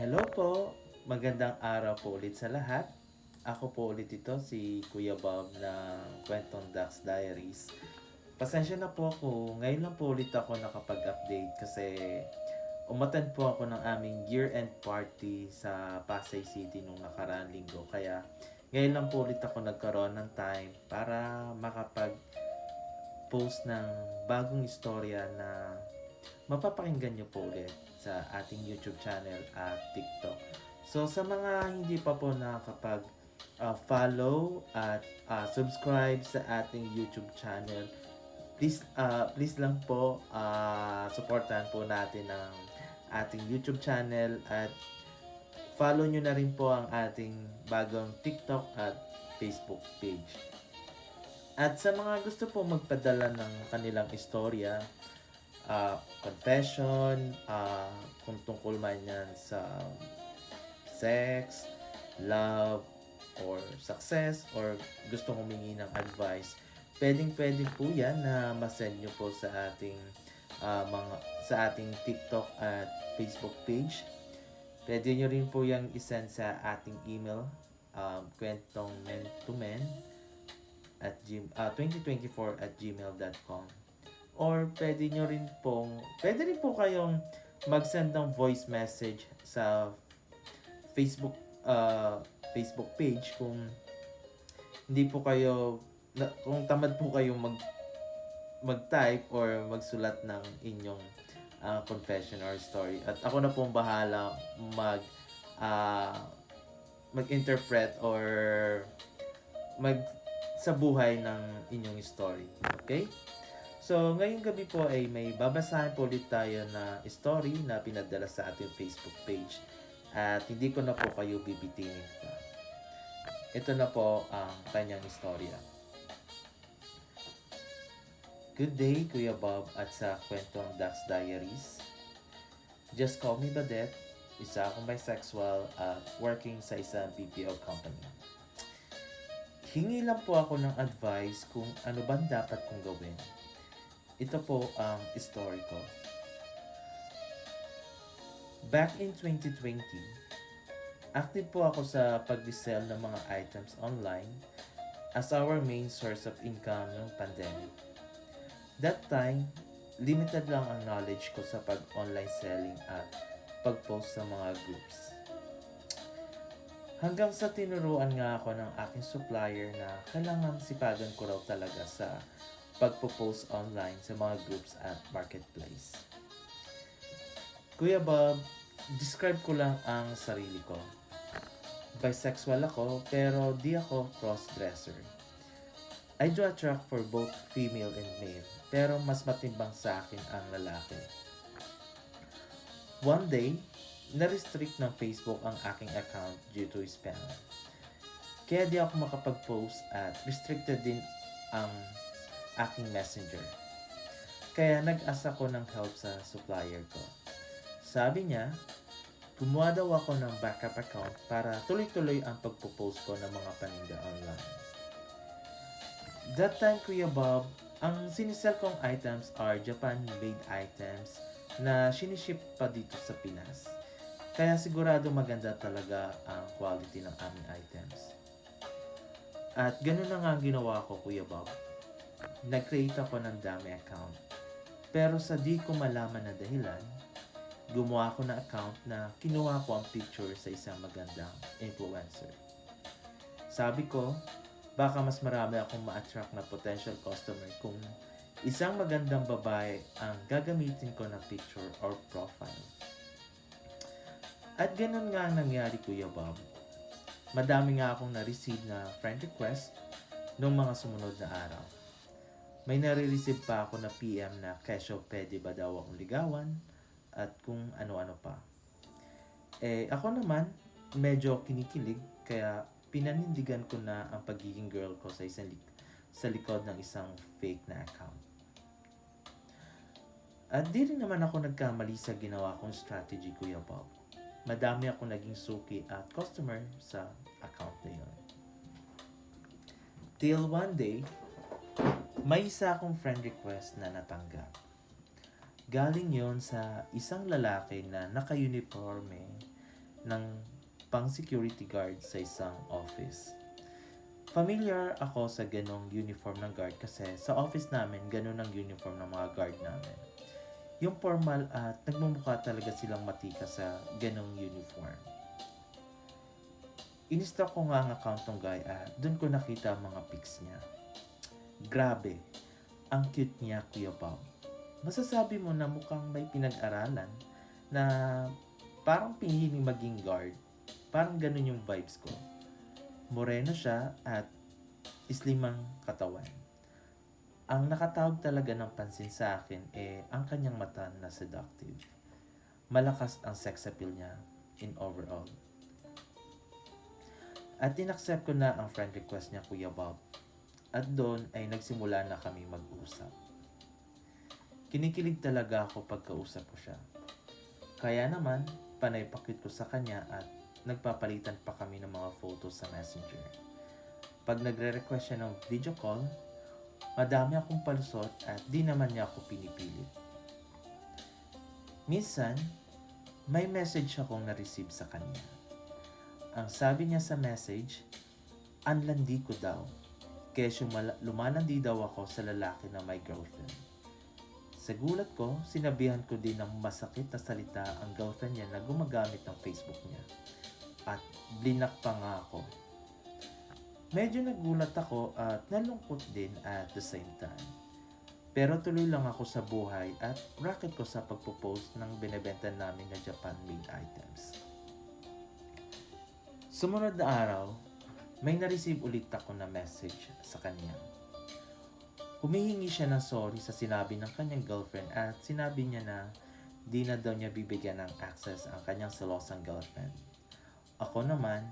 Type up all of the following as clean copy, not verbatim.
Hello po, magandang araw po ulit sa lahat. Ako po ulit ito, si Kuya Bob ng Kwentong Ducks Diaries. Pasensya na po ako, ngayon lang po ulit ako nakapag-update kasi umattend po ako ng aming year-end party sa Pasay City nung nakaraang linggo. Kaya ngayon lang po ulit ako nagkaroon ng time para makapag-post ng bagong istorya na mapapakinggan nyo po ulit sa ating YouTube channel at TikTok. So sa mga hindi pa po nakakapag follow at subscribe sa ating YouTube channel, please lang po supportahan po natin ang ating YouTube channel at follow nyo na rin po ang ating bagong TikTok at Facebook page. At sa mga gusto po magpadala ng kanilang istorya, confession, kung tungkol man yan sa sex, love, or success, or gusto humingi ng advice, pwedeng po yan na masend nyo po sa ating sa ating TikTok at Facebook page. Pwede nyo rin po yung isend sa ating email, kwentongmentomen at 2024 at gmail.com. Or pwede rin po kayong mag-send ng voice message sa Facebook Facebook page kung hindi po kayo kung tamad po kayong mag-type or magsulat ng inyong confession or story, at ako na pong bahala mag-interpret or mag sa buhay ng inyong story. Okay? So, ngayong gabi po ay may babasahin po ulit tayo na story na pinadala sa ating Facebook page. At hindi ko na po kayo bibitinin pa. Ito na po ang kanyang istorya. Good day, Kuya Bob at sa Kwentong Ducks Diaries. Just call me Badette. Isa akong bisexual at working sa isang BPO company. Hingi lang po ako ng advice kung ano ba dapat kong gawin. Ito po ang story ko. Back in 2020, active po ako sa pag-resell ng mga items online as our main source of income ng pandemic. That time, limited lang ang knowledge ko sa pag-online selling at pag-post sa mga groups. Hanggang sa tinuruan nga ako ng aking supplier na kailangan sipagan ko raw talaga sa pagpo-post online sa mga groups at marketplace. Kuya Bob, describe ko lang ang sarili ko. Bisexual ako pero di ako cross-dresser. I do attract for both female and male, pero mas matimbang sa akin ang lalaki. One day, na-restrict ng Facebook ang aking account due to spam. Kaya di ako makapag-post at restricted din ang aking messenger. Kaya nag-ask ako ng help sa supplier ko. Sabi niya, gumawa daw ako ng backup account para tuloy-tuloy ang pagpo-post ko ng mga paninda online. That time, Kuya Bob, ang sinisell kong items are Japan-made items na siniship pa dito sa Pinas. Kaya sigurado maganda talaga ang quality ng aming items. At ganun na nga ang ginawa ko, Kuya Bob. Nag-create ako ng dami account. Pero sa di ko malaman na dahilan, gumawa ako ng account na kinuha ko ang picture sa isang magandang influencer. Sabi ko, baka mas marami akong ma-attract na potential customer kung isang magandang babae ang gagamitin ko na picture or profile. At ganun nga ang nangyari, Kuya Bob. Madami nga akong na-receive na friend request noong mga sumunod na araw. May nare-receive pa ako na PM na kesyo pwede ba daw akong ligawan at kung ano-ano pa. Ako naman, medyo kinikilig kaya pinanindigan ko na ang pagiging girl ko sa likod ng isang fake na account. At di rin naman ako nagkamali sa ginawa kong strategy, Kuya Bob. Madami ako naging suki at customer sa account na yun. Till one day, may isa akong friend request na natanggap. Galing yon sa isang lalaki na naka-uniforme ng pang security guard sa isang office. Familiar ako sa ganong uniform ng guard kasi sa office namin ganon ang uniform ng mga guard namin. Yung formal at nagmumukha talaga silang matika sa ganong uniform. Inistalk ko nga ang account ng guy at dun ko nakita ang mga pics niya. Grabe, ang cute niya, Kuya Bob. Masasabi mo na mukhang may pinag-aralan na parang pinili maging guard. Parang ganun yung vibes ko. Moreno siya at slim ang katawan. Ang nakatawag talaga ng pansin sa akin ang kanyang mata na seductive. Malakas ang sex appeal niya in overall. At inaccept ko na ang friend request niya, Kuya Bob. At doon ay nagsimula na kami mag-usap. Kinikilig talaga ako pagkausap ko siya. Kaya naman, panay pakit ko sa kanya at nagpapalitan pa kami ng mga photos sa messenger. Pag nagre-request siya ng video call, madami akong palusot at di naman niya ako pinipilit. Minsan, may message akong na-receive sa kanya. Ang sabi niya sa message, anlandi ko daw. Kesyo lumalandi daw ako sa lalaki na may girlfriend. Sa gulat ko, sinabihan ko din ng masakit na salita ang girlfriend niya na gumagamit ng Facebook niya. At blinak pa nga ako. Medyo nagulat ako at nalungkot din at the same time. Pero tuloy lang ako sa buhay at racket ko sa pagpo-post ng binebenta namin na Japan-made items. Sumunod na araw, may na-receive ulit ako na message sa kanya. Humihingi siya ng sorry sa sinabi ng kanyang girlfriend at sinabi niya na di na daw niya bibigyan ng access ang kanyang selosang girlfriend. Ako naman,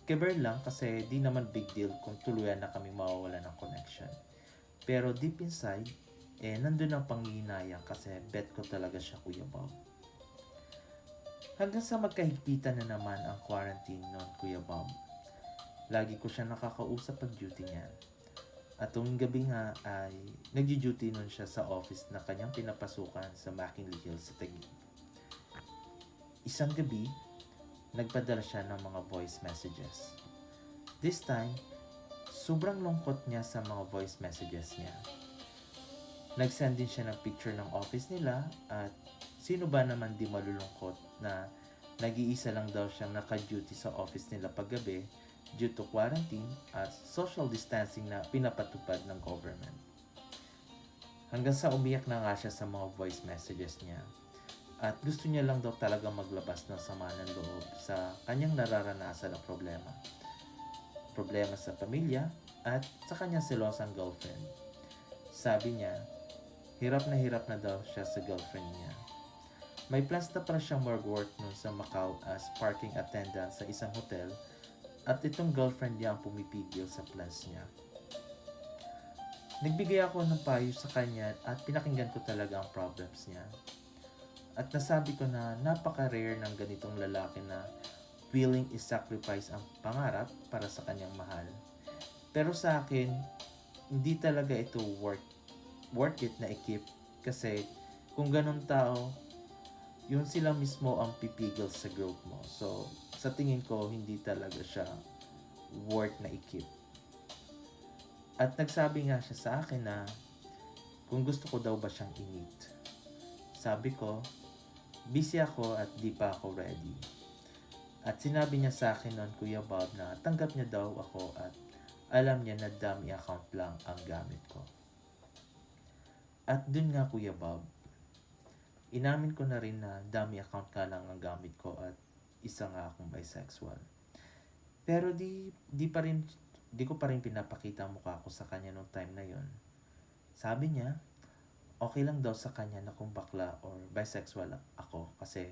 kiber lang kasi di naman big deal kung tuluyan na kami mawawala ng connection. Pero deep inside, nandun ang panghihinayang kasi bet ko talaga siya, Kuya Bob. Hanggang sa magkahigpitan na naman ang quarantine noon, Kuya Bob. Lagi ko siya nakakausap pag duty niya. At tuwing gabi nga ay nagji-duty nun siya sa office na kanyang pinapasukan sa McKinley Hills sa Taguig. Isang gabi, nagpadala siya ng mga voice messages. This time, sobrang lungkot niya sa mga voice messages niya. Nag-send din siya ng picture ng office nila at sino ba naman di malulungkot na nag-iisa lang daw siyang naka-duty sa office nila paggabi due to quarantine at social distancing na pinapatupad ng government. Hanggang sa umiyak na nga siya sa mga voice messages niya at gusto niya lang daw talaga maglabas ng sama ng loob sa kanyang nararanasan na problema. Problema sa pamilya at sa kanyang selosang girlfriend. Sabi niya, hirap na daw siya sa girlfriend niya. May plans na para siyang mag-work nun sa Macau as parking attendant sa isang hotel at itong girlfriend niya ang pumipigil sa plans niya. Nagbigay ako ng payo sa kanya at pinakinggan ko talaga ang problems niya. At nasabi ko na napaka-rare ng ganitong lalaki na willing i-sacrifice ang pangarap para sa kanyang mahal. Pero sa akin, hindi talaga ito worth it na i-keep kasi kung ganun tao, yun sila mismo ang pipigil sa growth mo. So, sa tingin ko, hindi talaga siya worth na i-keep. At nagsabi nga siya sa akin na kung gusto ko daw ba siyang i-meet. Sabi ko, busy ako at di pa ako ready. At sinabi niya sa akin noon, Kuya Bob, na tanggap niya daw ako at alam niya na dummy account lang ang gamit ko. At dun nga, Kuya Bob, inamin ko na rin na dummy account ka lang ang gamit ko at isa nga akong bisexual. Pero di ko pa rin pinapakita ang mukha ko sa kanya nung time na yon. Sabi niya, okay lang daw sa kanya na kung bakla or bisexual ako kasi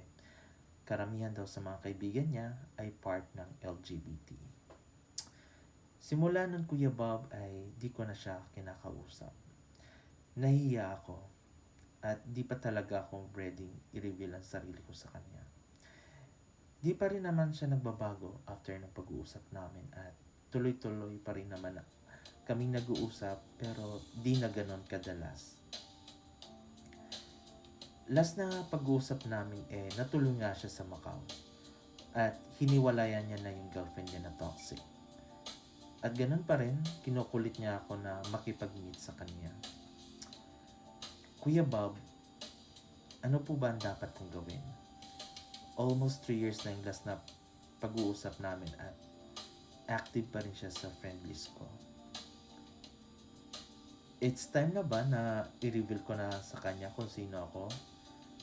karamihan daw sa mga kaibigan niya ay part ng LGBT. Simula nun, Kuya Bob, ay di ko na siya kinakausap. Nahihiya ako at di pa talaga ako ready i-reveal ang sarili ko sa kanya. Di pa rin naman siya nagbabago after ng pag-uusap namin at tuloy-tuloy pa rin naman kaming nag-uusap pero di na ganon kadalas. Last na pag-uusap namin natuloy nga siya sa Macau. at hiniwalayan niya na yung girlfriend niya na toxic. At ganun pa rin, kinukulit niya ako na makipag-meet sa kanya. Kuya Bob, ano po ba ang dapat kong gawin? Almost 3 years na yung last na pag-uusap namin at active pa rin siya sa friend list ko. It's time na ba na i-reveal ko na sa kanya kung sino ako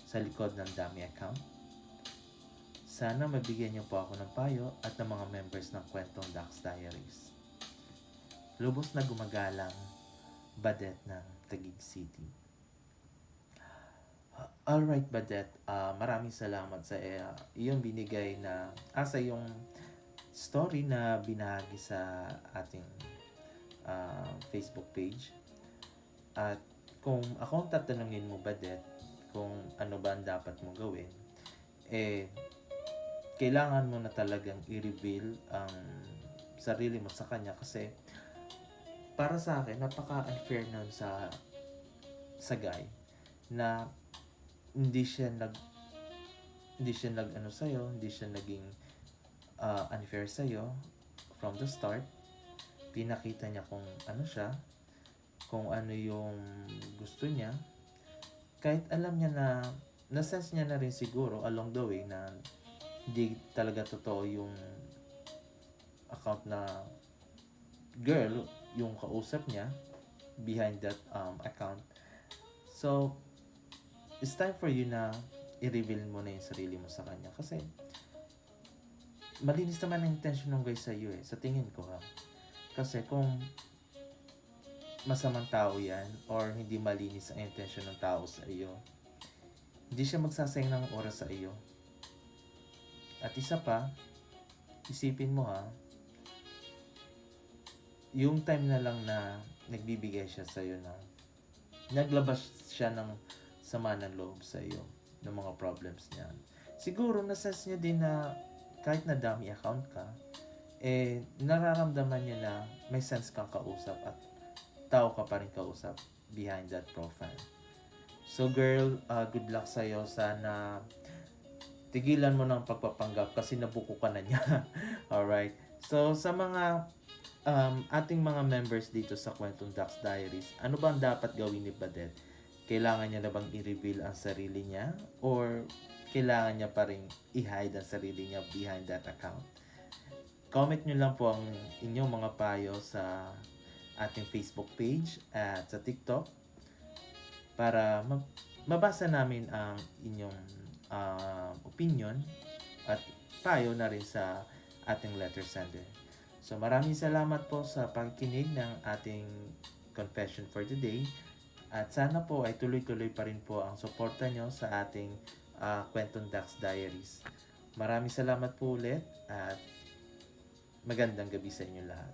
sa likod ng dami account? Sana mabigyan niyo po ako ng payo at ng mga members ng Kwentong Dax Diaries. Lubos na gumagalang, Badet ng Taguig City. Alright, Badet, maraming salamat sa iyong binigay na sa iyong story na binahagi sa ating Facebook page. At kung ako ang tatanungin mo, Badet, kung ano ba ang dapat mong gawin, kailangan mo na talagang i-reveal ang sarili mo sa kanya kasi para sa akin, napaka-unfair nun sa guy na hindi siya nag sa'yo, hindi siya naging unfair sa'yo from the start. Pinakita niya kung ano siya, kung ano yung gusto niya. Kahit alam niya na-sense niya na rin siguro along the way na hindi talaga totoo yung account na girl, yung kausap niya behind that account. So, it's time for you na i-reveal mo na yung sarili mo sa kanya kasi malinis naman ang intention ng guy sa iyo sa tingin ko ha. Kasi kung masamang tao yan or hindi malinis ang intention ng tao sa iyo, hindi siya magsasayang ng oras sa iyo. At isa pa, isipin mo ha, yung time na lang na nagbibigay siya sa iyo na naglabas siya ng sama ng loob sa iyo ng mga problems niya. Siguro na-sense niya din na kahit na dami account ka, nararamdaman niya na may sense kang kausap at tao ka pa rin kausap behind that profile. So girl, good luck sa'yo. Sana tigilan mo ng pagpapanggap kasi nabuko ka na niya. Alright. So sa mga ating mga members dito sa Kwentong Dax Diaries, ano ba ang dapat gawin ni Badet? Kailangan niya na bang i-reveal ang sarili niya? Or kailangan niya pa rin i-hide ang sarili niya behind that account? Comment nyo lang po ang inyong mga payo sa ating Facebook page at sa TikTok para mabasa namin ang inyong opinion at payo na rin sa ating letter sender. So maraming salamat po sa pagkinig ng ating confession for today at sana po ay tuloy-tuloy pa rin po ang suporta nyo sa ating Kwentong Dax Diaries. Maraming salamat po ulit at magandang gabi sa inyo lahat.